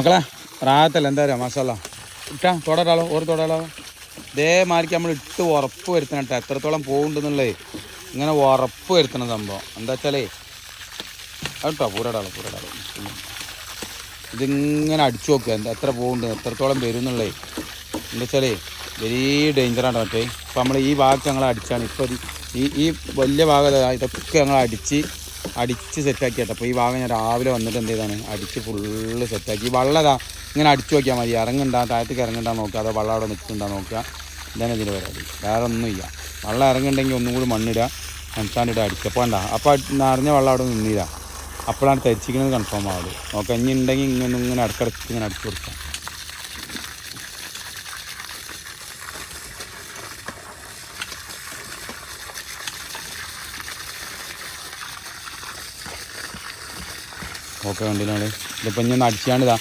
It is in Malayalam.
മക്കളെ റാഹത്തല്ല എന്താ മസാല ഇട്ടാ തൊടരാളോ ഓർ തൊടരാളോ ഇതേമാതിരിക്ക് നമ്മൾ ഇട്ട് ഉറപ്പ് വരുത്തണം കേട്ടോ എത്രത്തോളം പോകുന്നുണ്ടെന്നുള്ളേ ഇങ്ങനെ ഉറപ്പ് വരുത്തണം സംഭവം എന്താ വെച്ചാലേ കേട്ടോ പൂരടാളോ ഇതിങ്ങനെ അടിച്ചു നോക്കുക എന്താ എത്ര പോകുന്നുണ്ട് എത്രത്തോളം വരും എന്നുള്ളേ എന്താ വെച്ചാലേ വെരി ഡേഞ്ചറാണ് മറ്റേ ഇപ്പം നമ്മൾ ഈ ഭാഗത്ത് ഞങ്ങൾ അടിച്ചാണ് ഇപ്പോൾ ഈ വലിയ ഭാഗം ഇതൊക്കെ ഞങ്ങൾ അടിച്ച് സെറ്റാക്കി കേട്ടോ. അപ്പോൾ ഈ ഭാഗം ഞാൻ രാവിലെ വന്നിട്ട് എന്ത് ചെയ്താണ് അടിച്ച് ഫുള്ള് സെറ്റാക്കി. ഈ വെള്ളം ഇങ്ങനെ അടിച്ചു നോക്കിയാൽ മതി, ഇറങ്ങണ്ടാ താഴത്തേക്ക് ഇറങ്ങണ്ടാ നോക്കുക, അതോ വെള്ളം അവിടെ നിൽക്കുന്നുണ്ടാ നോക്കുക. ഇതാണ് ഇതിൻ്റെ പരിപാടി, വേറെ ഒന്നുമില്ല. വെള്ളം ഇറങ്ങുന്നുണ്ടെങ്കിൽ ഒന്നും കൂടി മണ്ണിടുക, നനത്താണ്ടിടുക, അടിച്ചപ്പോൾ ഉണ്ടാ അപ്പോൾ നിറഞ്ഞ വെള്ളം അവിടെ നിന്നില്ല. അപ്പോഴാണ് തരിച്ചിക്കുന്നത് കൺഫേം ആവുള്ളൂ. നോക്കാം ഇനി ഉണ്ടെങ്കിൽ ഇങ്ങനെ ഇടയ്ക്കിടയ്ക്ക് ഇങ്ങനെ അടിച്ചു കൊടുക്കാം. ഓക്കെ കണ്ടില്ലാണ് ഇതിപ്പോൾ ഇനി ഒന്ന് അടിച്ചാണ്ട് ഇതാ